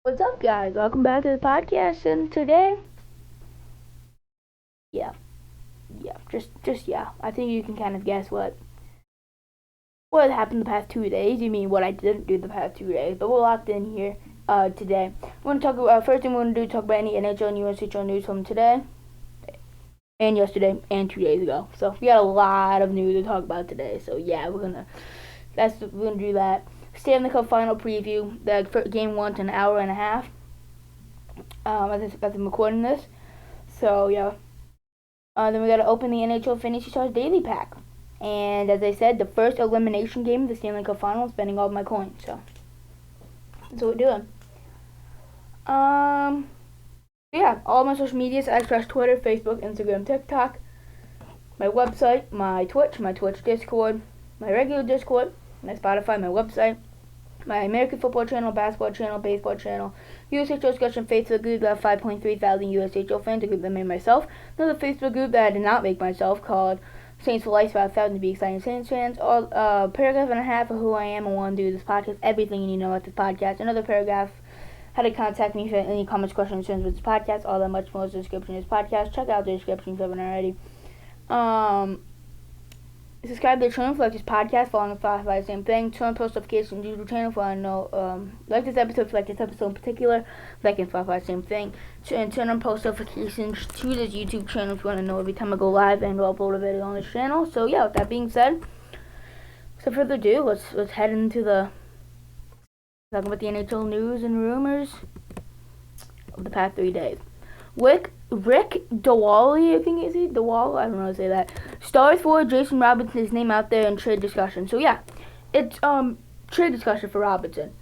What's up, guys? Welcome back to the podcast. And today, yeah, yeah. I think you can kind of guess what happened the past 2 days. You mean what I didn't do the past 2 days? But we're locked in here today. We're gonna talk about first thing we're gonna do talk about any NHL and USHL news from today and yesterday and 2 days ago. So we got a lot of news to talk about today. So yeah, we're gonna do that. Stanley Cup final preview. The game went an hour and a half. As I'm recording this. So yeah. Then we got to open the NHL Fantasy Stars Daily Pack. And as I said, the first elimination game of the Stanley Cup Final, spending all of my coins. So that's what we're doing. Yeah, all my social medias: Express, Twitter, Facebook, Instagram, TikTok, my website, my Twitch Discord, my regular Discord, my Spotify, my website, my American football channel, basketball channel, baseball channel, USHL discussion Facebook group that have 5.3 thousand USHL fans, a group that I made myself. Another Facebook group that I did not make myself called Saints for Life, about 1,000 to be exciting Saints fans. All paragraph and a half of who I am and want to do this podcast, everything you need to know about this podcast. Another paragraph, how to contact me for any comments, questions, concerns with this podcast. All that much more is the description of this podcast. Check out the description if you haven't already. Subscribe to the channel for this podcast, follow on Spotify, the same thing. Turn on post notifications YouTube channel for I know like this episode in particular, like in Spotify, same thing. And turn on post notifications to this YouTube channel if you want to know every time I go live and upload a video on this channel. So yeah, with that being said, without further ado, let's head into talking about the NHL news and rumors of the past 3 days. Rick Dewally, I think is it? Dewall? I don't know how to say that. Stars for Jason Robinson's name out there in trade discussion. So yeah, it's trade discussion for Robinson.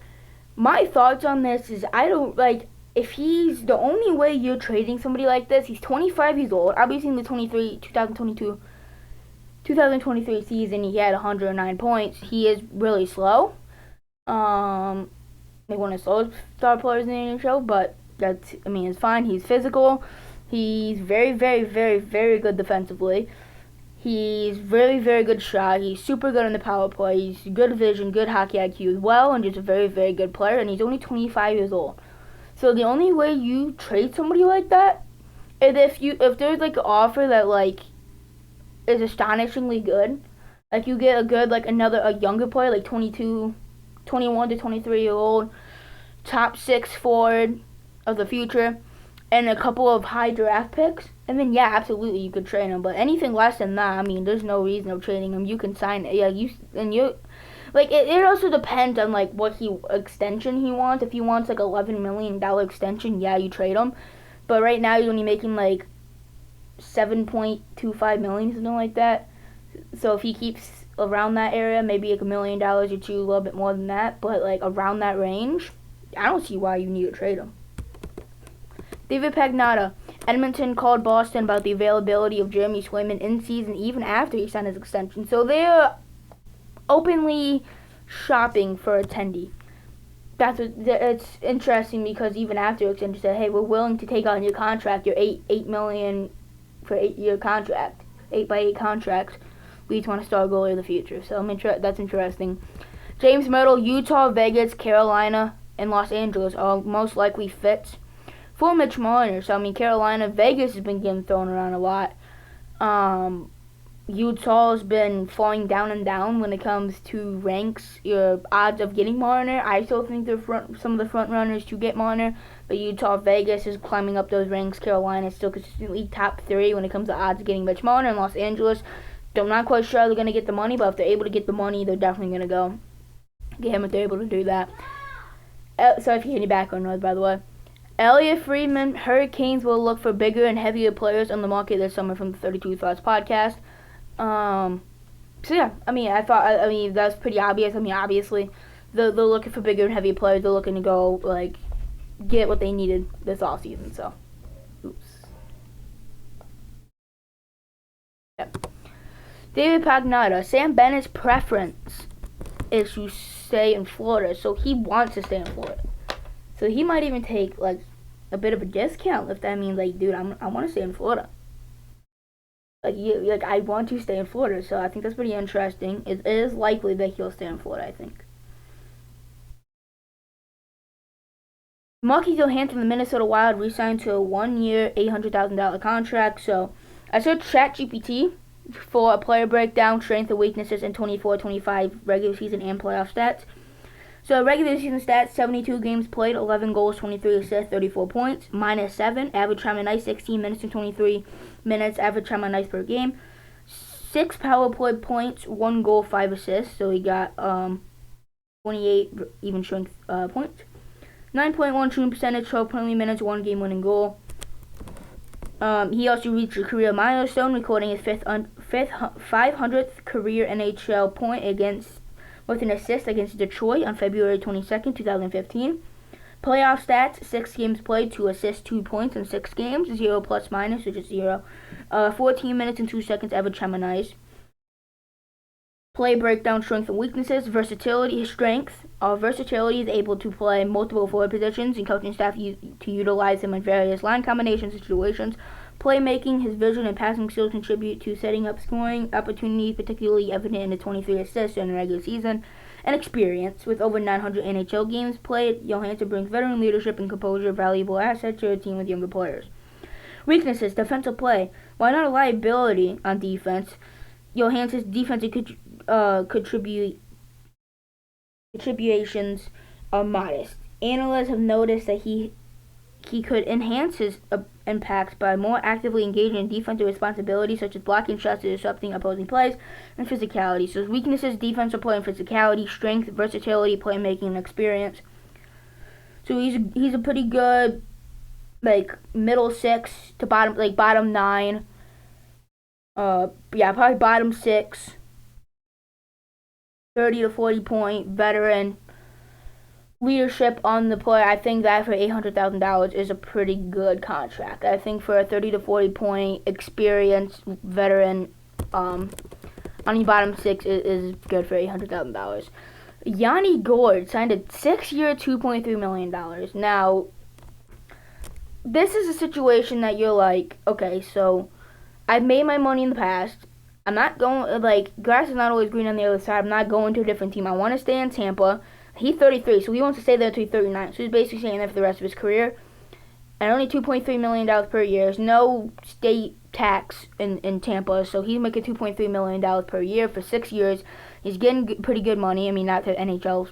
My thoughts on this is I don't like if he's the only way you're trading somebody like this. He's 25 years old. Obviously in the 2023 season he had 109 points. He is really slow. Like one of the slowest star players in the NHL, but it's fine. He's physical. He's very, very, very, very good defensively. He's very, very good shot. He's super good in the power play. He's good vision, good hockey IQ as well, and just a very, very good player. And he's only 25 years old. So the only way you trade somebody like that is if there's like an offer that like is astonishingly good. Like you get a younger player like 22, 21 to 23 year old, top 6 forward of the future, and a couple of high draft picks, and then yeah, absolutely you could trade him. But anything less than that, there's no reason of trading him. You can sign it. Yeah, it also depends on like what extension he wants. If he wants like $11 million extension, yeah, you trade him. But right now he's only making like 7.25 million, something like that. So if he keeps around that area, maybe like $1 million or two, a little bit more than that, but like around that range, I don't see why you need to trade him. David Pagnotta. Edmonton called Boston about the availability of Jeremy Swayman in season even after he signed his extension. So they're openly shopping for a attendee. It's interesting because even after extension said, hey, we're willing to take on your contract, your $8 million for 8-year contract, 8x8 contracts. We just want to start a goalie in the future. So that's interesting. James Myrtle, Utah, Vegas, Carolina, and Los Angeles are most likely fits for Mitch Marner. So Carolina, Vegas has been getting thrown around a lot. Utah has been falling down and down when it comes to ranks, your odds of getting Marner. I still think they're some of the front runners to get Marner, but Utah, Vegas is climbing up those ranks. Carolina is still consistently top 3 when it comes to odds of getting Mitch Marner. And Los Angeles, I'm not quite sure how they're going to get the money, but if they're able to get the money, they're definitely going to go get him if they're able to do that. Sorry if you hear any background noise, by the way. Elliot Friedman, Hurricanes will look for bigger and heavier players on the market this summer from the 32 Thoughts podcast. So yeah, that's pretty obvious. Obviously, they're looking for bigger and heavier players. They're looking to go, like, get what they needed this offseason, so. Oops. Yep. David Pagnotta, Sam Bennett's preference is to stay in Florida, so he wants to stay in Florida. So he might even take, like, a bit of a discount if that means, like, dude, I want to stay in Florida. I want to stay in Florida, so I think that's pretty interesting. It is likely that he'll stay in Florida, I think. Marquis Johansson from the Minnesota Wild re-signed to a 1-year, $800,000 contract. So I searched ChatGPT for a player breakdown, strengths and weaknesses in 24-25 regular season and playoff stats. So regular season stats: 72 games played, 11 goals, 23 assists, 34 points. -7, average time on ice 16 minutes and 23 minutes, average time on ice per game. 6 power play points, 1 goal, 5 assists. So he got 28 even strength points. 9.1 shooting percentage, 12 penalty minutes, 1 game-winning goal. He also reached a career milestone, recording his 500th career NHL point with an assist against Detroit on February 22nd, 2015. Playoff stats: 6 games played, 2 assists, 2 points in 6 games, 0 plus minus, which is 0. 14 minutes and 2 seconds average time on ice. Play breakdown, strengths and weaknesses. Versatility. His strength: versatility is able to play multiple forward positions, and coaching staff to utilize him in various line combinations and situations. Playmaking: his vision and passing skills contribute to setting up scoring opportunities, particularly evident in the 23 assists during the regular season. And experience: with over 900 NHL games played, Johansson brings veteran leadership and composure, valuable asset to a team with younger players. Weaknesses: defensive play. While not a liability on defense, Johansson's defensive contributions are modest. Analysts have noticed that he could enhance his impact by more actively engaging in defensive responsibilities, such as blocking shots and disrupting opposing plays, and physicality. So his weaknesses: defensive play and physicality, strength, versatility, playmaking, and experience. So he's a pretty good, like, middle 6 to bottom 9. Probably bottom 6. 30 to 40 point veteran leadership on the play. I think that for $800,000 is a pretty good contract. I think for a 30 to 40 point experienced veteran on the bottom 6 is good for $800,000. Yanni Gourde signed a 6-year, $2.3 million. Now, this is a situation that you're like, okay, so I've made my money in the past. I'm not going, grass is not always green on the other side. I'm not going to a different team. I want to stay in Tampa. He's 33, so he wants to stay there until he's 39. So he's basically staying there for the rest of his career. And only $2.3 million per year. There's no state tax in Tampa, so he's making $2.3 million per year for 6 years. He's getting pretty good money. I mean, not to NHL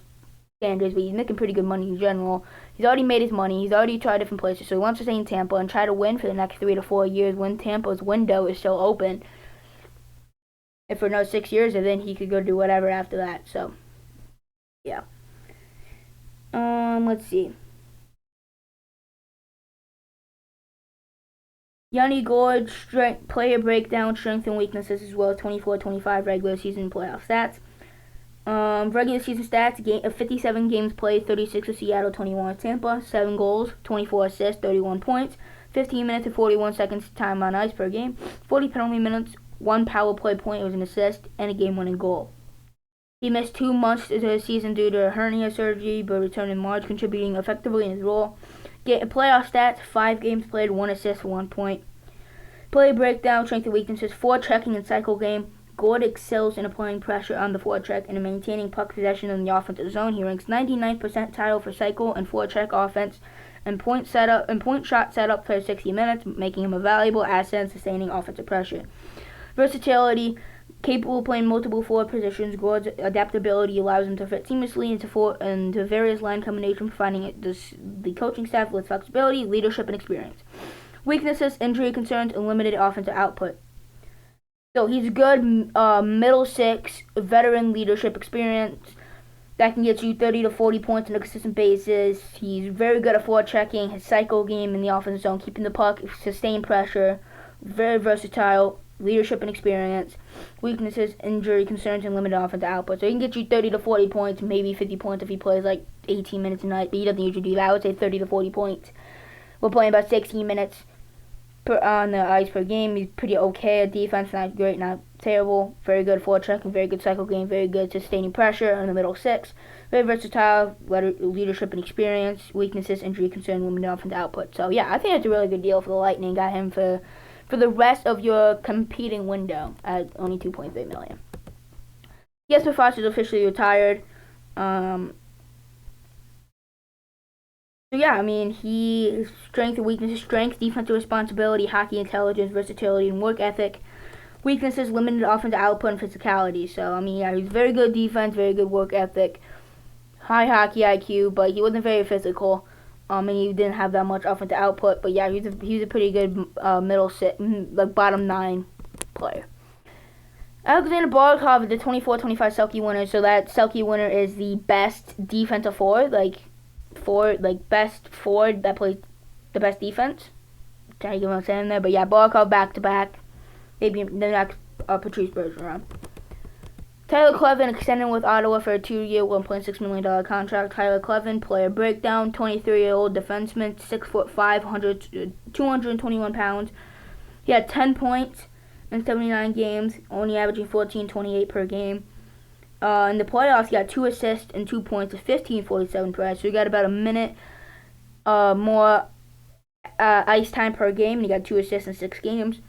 standards, but he's making pretty good money in general. He's already made his money. He's already tried different places, so he wants to stay in Tampa and try to win for the next 3 to 4 years when Tampa's window is still open. And for another 6 years, and then he could go do whatever after that. So, yeah. Let's see. Yanni Gourde, player breakdown, strengths and weaknesses, as well as 24-25 regular season playoff stats. Regular season stats: 57 games played, 36 with Seattle, 21 with Tampa, 7 goals, 24 assists, 31 points, 15 minutes and 41 seconds time on ice per game, 40 penalty minutes, 1 power play point, it was an assist, and a game-winning goal. He missed 2 months into the season due to hernia surgery, but returned in March, contributing effectively in his role. Playoff stats: 5 games played, 1 assist, 1 point. Play breakdown, strength and weaknesses: forechecking and cycle game. Gourde excels in applying pressure on the forecheck and in maintaining puck possession in the offensive zone. He ranks 99th percentile for cycle and forecheck offense and point shot setup for 60 minutes, making him a valuable asset in sustaining offensive pressure. Versatility: capable of playing multiple forward positions. Gourde's adaptability allows him to fit seamlessly into various line combinations, providing the coaching staff with flexibility, leadership, and experience. Weaknesses: injury concerns and limited offensive output. So he's a good middle 6, veteran leadership experience that can get you 30 to 40 points on a consistent basis. He's very good at forechecking, his cycle game in the offensive zone, keeping the puck, sustained pressure, very versatile, leadership and experience. Weaknesses: injury concerns and limited offensive output. So he can get you 30 to 40 points, maybe 50 points if he plays like 18 minutes a night, but he doesn't usually do that. I would say 30 to 40 points. We're playing about 16 minutes on the ice per game. He's pretty okay at defense, not great, not terrible. Very good forechecking, very good cycle game, very good sustaining pressure in the middle 6. Very versatile, leadership and experience. Weaknesses: injury concern, limited offensive output. So yeah, I think it's a really good deal for the Lightning. Got him for the rest of your competing window at only $2.3 million. Jesper Fast is officially retired. So yeah, I mean, his strength and weaknesses: strength, defensive responsibility, hockey intelligence, versatility, and work ethic. Weaknesses: limited offensive output and physicality. So I mean, yeah, he's very good defense, very good work ethic, high hockey IQ, but he wasn't very physical. And he didn't have that much offensive output. But yeah, he's a pretty good like bottom 9 player. Alexander Barkov is the 24-25 Selke winner. So that Selke winner is the best defensive forward, best forward that plays the best defense. Trying to get what I'm saying there, but yeah, Barkov back to back. Maybe the next Patrice Bergeron. Tyler Clevin extended with Ottawa for a 2-year, $1.6 million contract. Tyler Clevin, player breakdown: 23-year-old defenseman, 6'5", 221 pounds. He had 10 points in 79 games, only averaging 14.28 per game. In the playoffs, he got 2 assists and 2 points of 15.47 per ice. So he got about a minute more ice time per game, and he got 2 assists in 6 games.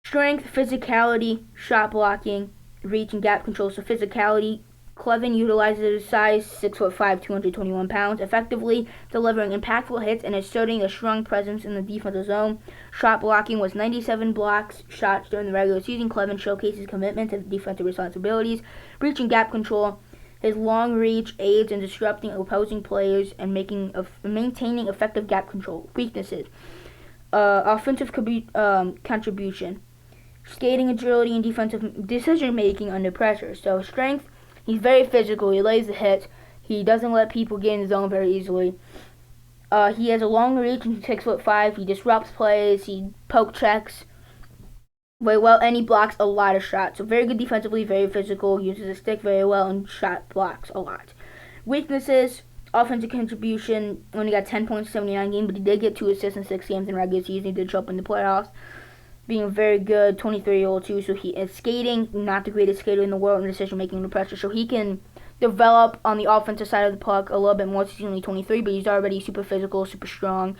Strength, physicality, shot blocking, reach, and gap control. So physicality: Clevin utilizes his size, 6'5", 221 pounds, effectively delivering impactful hits and asserting a strong presence in the defensive zone. Shot blocking was 97 blocks shots during the regular season. Clevin showcases commitment to defensive responsibilities. Reach and gap control: his long reach aids in disrupting opposing players and maintaining effective gap control. Weaknesses: offensive contribution: skating agility and defensive decision making under pressure. So strength: he's very physical. He lays the hits. He doesn't let people get in the zone very easily. He has a long reach and he's 6'5". He disrupts plays. He poke checks very well, and he blocks a lot of shots. So very good defensively, very physical. Uses his stick very well and shot blocks a lot. Weaknesses: offensive contribution: only got 10 points in 79 games, but he did get 2 assists in 6 games in regular season. He did show up in the playoffs, being very good. 23-year-old too, so he is skating, not the greatest skater in the world, and decision making under pressure. So he can develop on the offensive side of the puck a little bit more. He's only 23, but he's already super physical, super strong,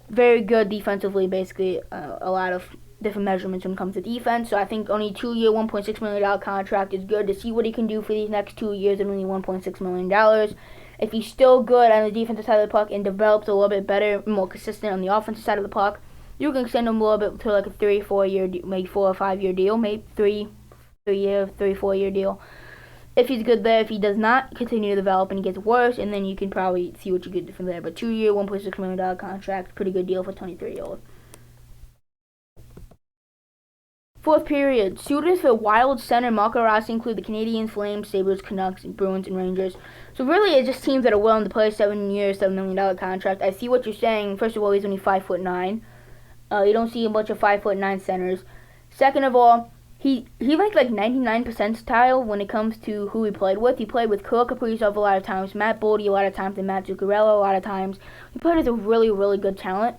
very good defensively. Basically, a lot of different measurements when it comes to defense. So I think only 2-year, $1.6 million contract is good to see what he can do for these next 2 years at only $1.6 million. If he's still good on the defensive side of the puck and develops a little bit better, more consistent on the offensive side of the puck, you can extend him a little bit to like a 3-4 year, maybe 4 or 5 year deal, maybe 3-4 year deal. If he's good there, if he does not continue to develop and he gets worse, and then you can probably see what you get from there. But 2-year, $1.6 million contract, pretty good deal for 23-year-old. Fourth period. Suitors for Wild center Marco Rossi include the Canadiens, Flames, Sabres, Canucks, Bruins, and Rangers. So really, it's just teams that are willing to play a 7-year, $7 million contract. I see what you're saying. First of all, he's only 5'9". You don't see a bunch of 5'9" centers. Second of all, he like 99 percentile when it comes to who he played with. He played with Kirill Kaprizov a lot of times, Matt Boldy a lot of times, and Matt Zuccarello a lot of times. He played with a really, really good talent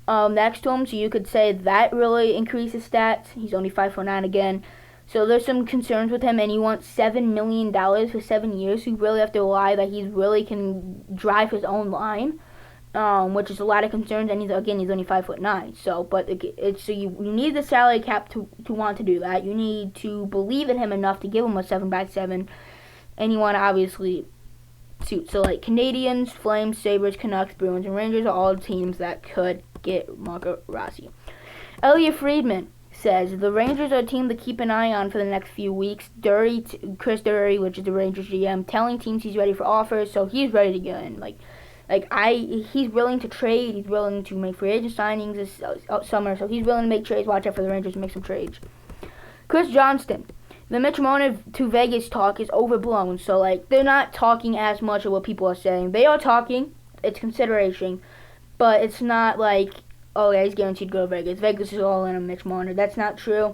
next to him, so you could say that really increases stats. He's only 5'9" again. So there's some concerns with him, and he wants $7 million for 7 years. So you really have to rely that he really can drive his own line. Which is a lot of concerns, and he's only 5'9". So, but you need the salary cap to want to do that. You need to believe in him enough to give him a 7x7, and you want to obviously suit. So like Canadiens, Flames, Sabres, Canucks, Bruins, and Rangers are all teams that could get Marco Rossi. Elliot Friedman says the Rangers are a team to keep an eye on for the next few weeks. Chris Drury, which is the Rangers GM, telling teams he's ready for offers, so he's ready to get in. He's willing to trade. He's willing to make free agent signings this summer. So he's willing to make trades. Watch out for the Rangers to make some trades. Chris Johnston. The Mitch Marner to Vegas talk is overblown. So, they're not talking as much of what people are saying. They are talking. It's consideration. But it's not oh, yeah, he's guaranteed to go to Vegas. Vegas is all in on Mitch Marner. That's not true.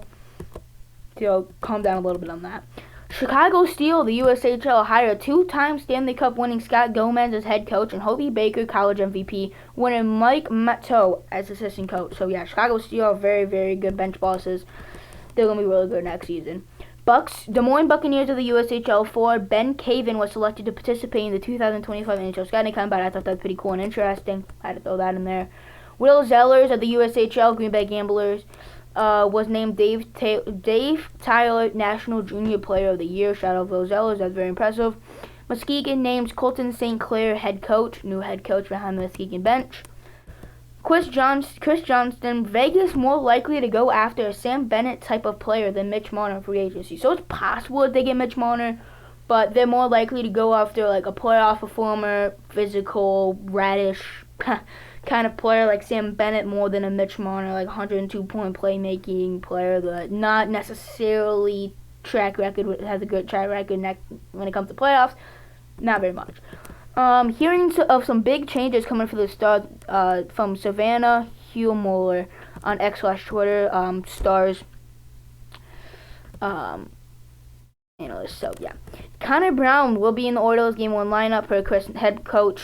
So, calm down a little bit on that. Chicago Steel, the USHL, hired 2-time Stanley Cup winning Scott Gomez as head coach and Hobie Baker, college MVP, winner Mike Matteau as assistant coach. So yeah, Chicago Steel are very, very good bench bosses. They're going to be really good next season. Des Moines Buccaneers of the USHL forward Ben Caven was selected to participate in the 2025 NHL Scouting Combine. I thought that was pretty cool and interesting. I had to throw that in there. Will Zellers of the USHL, Green Bay Gamblers, was named Dave Tyler National Junior Player of the Year. Shout out Will Zellers, that's very impressive. Muskegon names Colton St. Clair head coach, new head coach behind the Muskegon bench. Chris Johnston, Vegas more likely to go after a Sam Bennett type of player than Mitch Marner in free agency. So it's possible that they get Mitch Marner, but they're more likely to go after like a playoff performer, physical, radish kind of player like Sam Bennett more than a Mitch Marner, like 102-point playmaking player that not necessarily has a good track record when it comes to playoffs. Not very much. Hearing of some big changes coming for the Stars from Savannah Huemoller on X/Twitter, Stars analyst. So yeah, Connor Brown will be in the Oilers Game 1 lineup for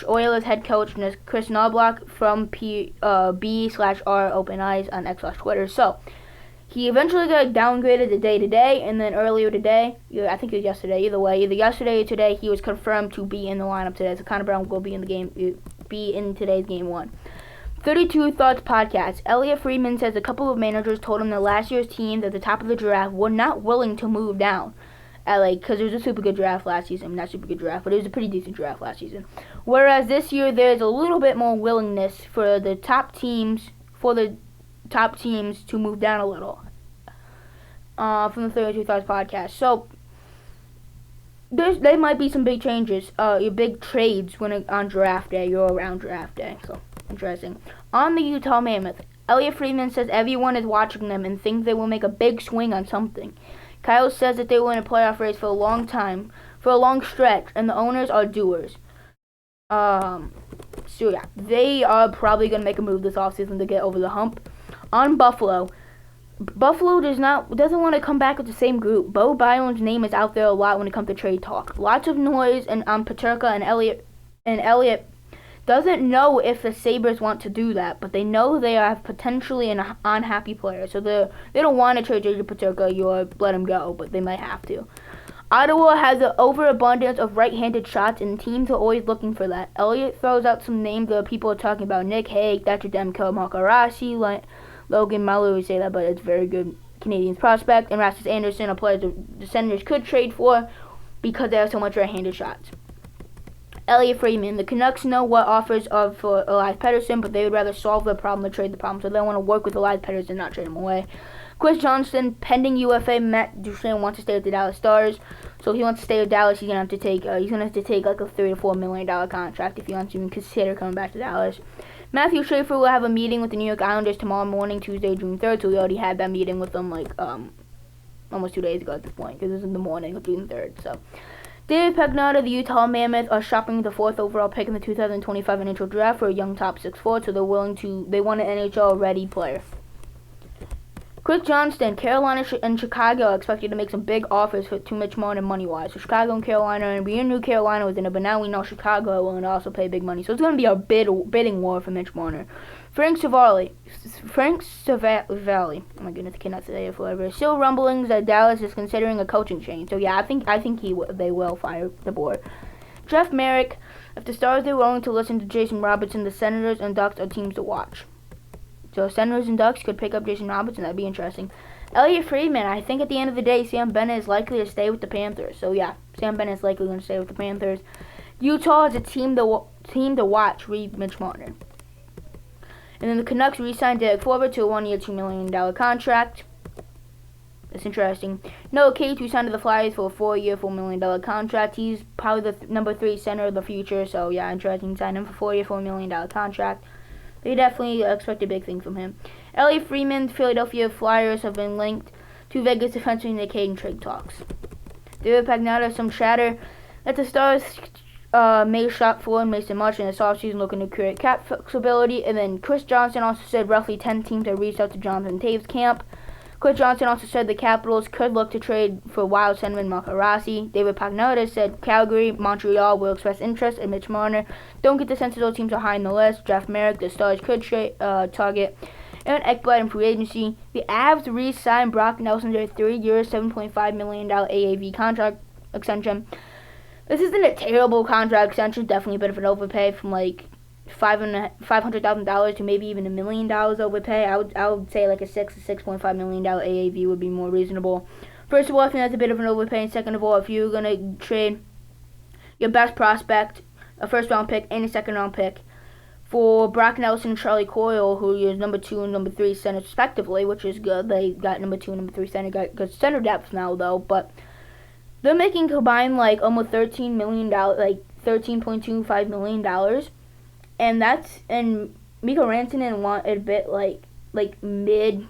Oilers head coach Chris Knobloch from B/R Open Eyes on X/Twitter. So he eventually got downgraded the day today, and then earlier today, I think it was yesterday, either yesterday or today, he was confirmed to be in the lineup today. So Connor Brown will be in today's Game 1. 32 Thoughts Podcast. Elliot Friedman says a couple of managers told him that last year's teams at the top of the draft were not willing to move down. Because it was a super good draft last season. Not super good draft, but it was a pretty decent draft last season. Whereas this year, there's a little bit more willingness for the top teams to move down a little. From the 32 Thoughts Podcast. So there might be some big changes, big trades on draft day or around draft day. So interesting. On the Utah Mammoth, Elliot Friedman says everyone is watching them and thinks they will make a big swing on something. Kyle says that they will in a playoff race for a long time, for a long stretch, and the owners are doers. So yeah, they are probably going to make a move this offseason to get over the hump. On Buffalo doesn't want to come back with the same group. Bo Byron's name is out there a lot when it comes to trade talk. Lots of noise on Peterka and Elliott doesn't know if the Sabres want to do that, but they know they are potentially an unhappy player. So they don't want to trade JJ Peterka or let him go, but they might have to. Ottawa has an overabundance of right-handed shots, and teams are always looking for that. Elliott throws out some names that people are talking about. Nick Hague, Thatcher Demko, Marco Rossi, Logan Malloy would say that, but it's very good Canadians prospect. And Rasmus Anderson, a player the Senators could trade for because they have so much right-handed shots. Elliot Friedman, the Canucks know what offers are for Elias Pettersson, but they would rather solve the problem than trade the problem, so they want to work with Elias Pettersson, not trade him away. Chris Johnston, pending UFA, Matt Duchene wants to stay with the Dallas Stars, so if he wants to stay with Dallas, he's gonna have to take like a $3 to $4 million contract if he wants to even consider coming back to Dallas. Matthew Schaefer will have a meeting with the New York Islanders tomorrow morning, Tuesday, June 3rd, so we already had that meeting with them almost 2 days ago at this point, because it was in the morning of June 3rd. So David Pagnotta, the Utah Mammoth, are shopping the 4th overall pick in the 2025 NHL draft for a young top 6 forward, so they want an NHL-ready player. Chris Johnston, Carolina and Chicago are expected to make some big offers to Mitch Marner money-wise. So Chicago and Carolina, and we knew Carolina was in it, but now we know Chicago will also pay big money. So it's going to be a bidding war for Mitch Marner. Frank Savali, oh my goodness, I cannot say it forever. Still rumblings that Dallas is considering a coaching change. So yeah, I think they will fire the board. Jeff Merrick, if the Stars are willing to listen to Jason Robertson, the Senators and Ducks are teams to watch. So Senators and Ducks could pick up Jason Robertson. That'd be interesting. Elliot Friedman, I think at the end of the day, Sam Bennett is likely to stay with the Panthers. So yeah, Sam Bennett is likely going to stay with the Panthers. Utah is a team to watch. Read Mitch Marner. And then the Canucks re-signed Derek Forbort to a 1-year, $2 million contract. That's interesting. Noah Cates, who signed to the Flyers for a 4-year, $4 million contract. He's probably the number 3 center of the future. So yeah, interesting. Signed him for a 4-year, $4 million contract. They definitely expect a big thing from him. Elliot Friedman, Philadelphia Flyers have been linked to Vegas defenseman Nick Hague in trade talks. David Pagnotta, some chatter that the Stars may shop for Mason March in this offseason, looking to create cap flexibility. And then Chris Johnson also said roughly 10 teams have reached out to Jonathan Taves' camp. Chris Johnson also said the Capitals could look to trade for Wild centerman Marco Rossi. David Pagnotta said Calgary, Montreal will express interest in Mitch Marner. Don't get the sense that those teams are high on the list. Jeff Merrick, the Stars could target Aaron Ekblad in free agency. The Avs re-signed Brock Nelson to a 3-year, $7.5 million AAV contract extension. This isn't a terrible contract extension. Definitely a bit of an overpay from like $500,000 to maybe even $1 million overpay. I would say like a $6.5 million AAV would be more reasonable. First of all, I think that's a bit of an overpay. And second of all, if you're gonna trade your best prospect, a first round pick, and a second round pick. For Brock Nelson and Charlie Coyle, who is number 2 and number 3 center respectively, which is good. They got number 2 and number 3 center, got good center depth now though, but they're making combined like almost $13 million, like $13.25 million, and Mikko Rantanen wanted a bit like mid.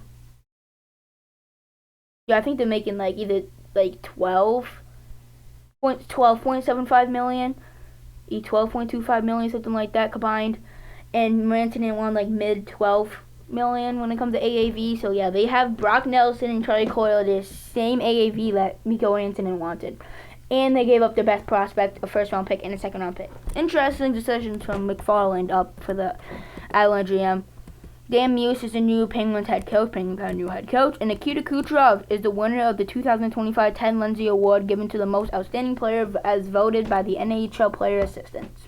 Yeah, I think they're making like either like 12.75 million, 12.25 million, something like that combined. And Rantanen won like mid 12 million when it comes to AAV. So yeah, they have Brock Nelson and Charlie Coyle the same AAV that Mikko Rantanen wanted. And they gave up their best prospect, a first round pick and a second round pick. Interesting decisions from McFarland up for the Island GM. Dan Muse is the new Penguins head coach. Penguins got a new head coach. And Nikita Kucherov is the winner of the 2025 Ted Lindsay Award given to the most outstanding player as voted by the NHL player assistants.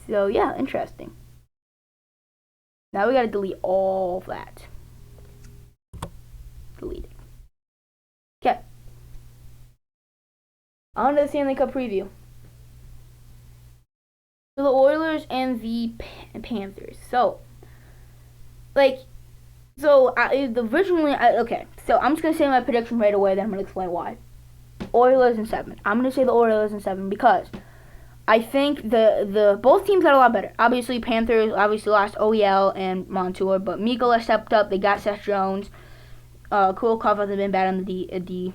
So yeah, interesting. Now we gotta delete all of that. Delete it. Okay. On to the Stanley Cup preview. So the Oilers and the Panthers. So okay. So I'm just gonna say my prediction right away. Then I'm gonna explain why. Oilers in 7. I'm gonna say the Oilers in 7 because I think the both teams got a lot better. Obviously, Panthers lost OEL and Montour, but Mikkola stepped up. They got Seth Jones. Kulikov hasn't been bad on the D.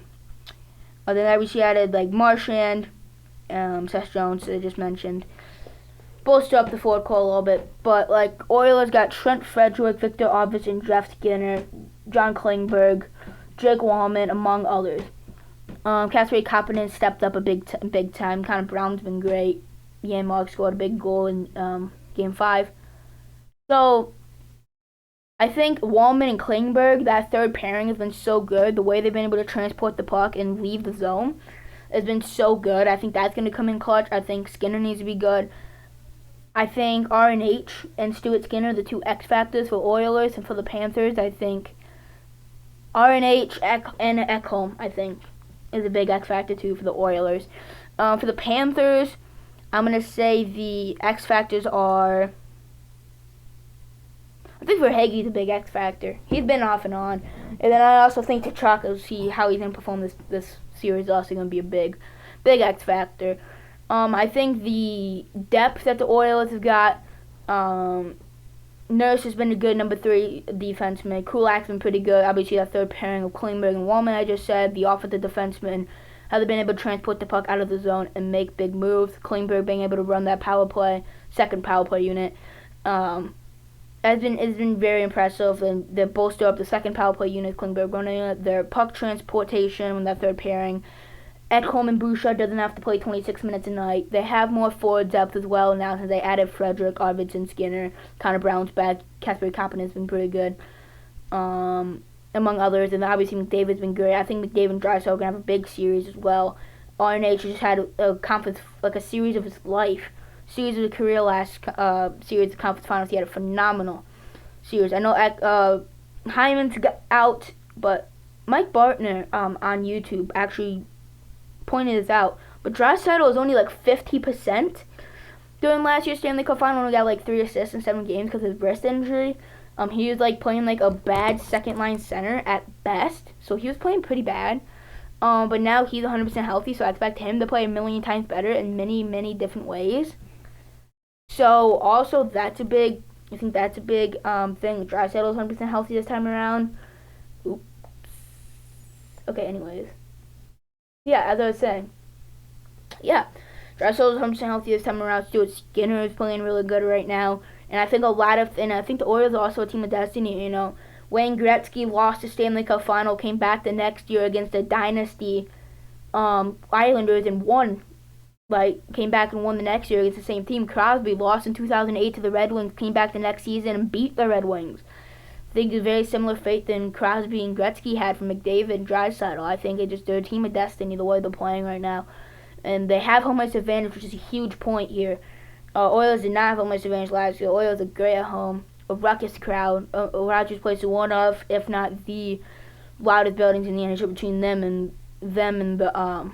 Then obviously added like Marchand, Seth Jones, I just mentioned. Bolster up the forward core a little bit, but like Oilers got Trent Frederick, Victor Arvidsson, Jeff Skinner, John Klingberg, Jake Wallman, among others. Kasperi Kapanen stepped up a big time. Connor Brown's been great. Janmark scored a big goal in Game 5. So I think Wallman and Klingberg, that third pairing has been so good. The way they've been able to transport the puck and leave the zone has been so good. I think that's going to come in clutch. I think Skinner needs to be good. I think RNH and Stuart Skinner, the two X factors for Oilers, and for the Panthers, I think RNH and Ekholm, I think, is a big X factor too for the Oilers. For the Panthers, I'm going to say the X factors are, I think Verhaeghe's a big X factor. He's been off and on. And then I also think Tkachuk, we'll see how he's going to perform this series, is also going to be a big X factor. I think the depth that the Oilers have got, Nurse has been a good number 3 defenseman. Kulak's been pretty good. Obviously, that third pairing of Klingberg and Wallman, I just said. The offensive defenseman has been able to transport the puck out of the zone and make big moves. Klingberg being able to run that power play, second power play unit, has been very impressive. And they bolster up the second power play unit. Klingberg running their puck transportation with that third pairing. Ekholm and Bouchard doesn't have to play 26 minutes a night. They have more forward depth as well now since they added Frederick, Arvidsson, Skinner, Connor Brown's back. Kasperi Kapanen has been pretty good, among others. And obviously McDavid's been great. I think McDavid and Draisaitl are going to have a big series as well. RNH just had a conference, like a series of his life. Series of his career last series of conference finals. He had a phenomenal series. I know Hyman's got out, but Mike Bartner on YouTube actually pointed this out, but Draisaitl was only like 50% during last year's Stanley Cup final. He got like 3 assists in 7 games because of his wrist injury. He was like playing like a bad second line center at best, so he was playing pretty bad. But now he's 100% healthy, so I expect him to play a million times better in many different ways. So also I think that's a big thing. Draisaitl is 100% healthy this time around. Oops. Okay, anyways. Yeah, as I was saying. Yeah, Draisaitl is 100% healthy this time around. Stuart Skinner is playing really good right now. And I think I think the Oilers are also a team of destiny, you know. Wayne Gretzky lost the Stanley Cup final, came back the next year against the Dynasty Islanders and won. Came back and won the next year against the same team. Crosby lost in 2008 to the Red Wings, came back the next season and beat the Red Wings. I think it's a very similar fate than Crosby and Gretzky had for McDavid and Draisaitl. I think they're a team of destiny the way they're playing right now. And they have home ice advantage, which is a huge point here. Oilers did not have home ice advantage last year. Oilers are great at home. A ruckus crowd. Rogers Place is one of, if not the loudest buildings in the NHL between them and the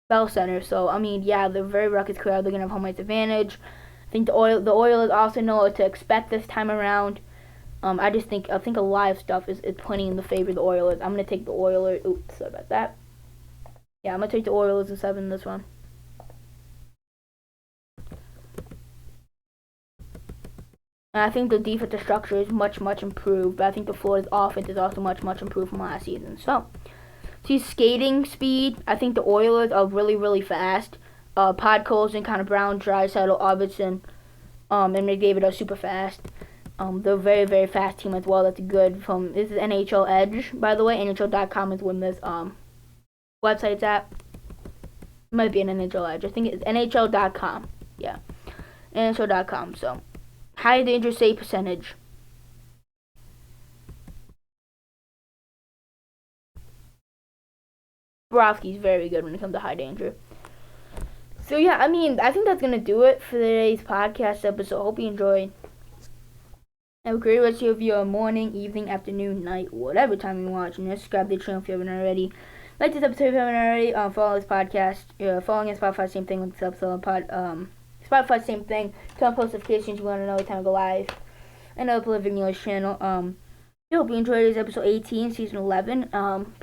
Bell Center. So I mean, yeah, they're very ruckus crowd. They're gonna have home ice advantage. I think the Oilers also know what to expect this time around. I think a lot of stuff is pointing in the favor of the Oilers. I'm gonna take the Oilers. Oops, sorry about that. Yeah, I'm gonna take the Oilers in 7 in this one. And I think the defensive structure is much improved. But I think the Florida's offense is also much improved from last season. So, see skating speed. I think the Oilers are really fast. Podkolzin, kind of Brown, Draisaitl, Arvidsson, and McDavid are super fast. They're very fast team as well. That's good. This is NHL Edge, by the way. NHL.com is when this website's at. It might be an NHL Edge. I think it's NHL.com. Yeah, NHL.com. So, high danger save percentage. Bobrovsky's very good when it comes to high danger. So yeah, I mean, I think that's gonna do it for today's podcast episode. Hope you enjoyed. Have a great rest of your morning, evening, afternoon, night, whatever time you're watching this. Subscribe to the channel if you haven't already. Like this episode if you haven't already. Follow this podcast. Following us Spotify, same thing with this episode. Spotify, same thing. Turn on post notifications. You want to know every time I go live. And upload video English channel. I hope you enjoyed this episode 18, season 11.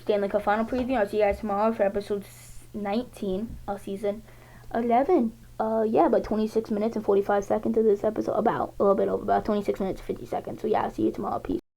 Stanley Cup final preview. I'll see you guys tomorrow for episode 19 of season 11. Yeah, about 26 minutes and 45 seconds of this episode. About a little bit over, about 26 minutes and 50 seconds. So yeah, I'll see you tomorrow. Peace.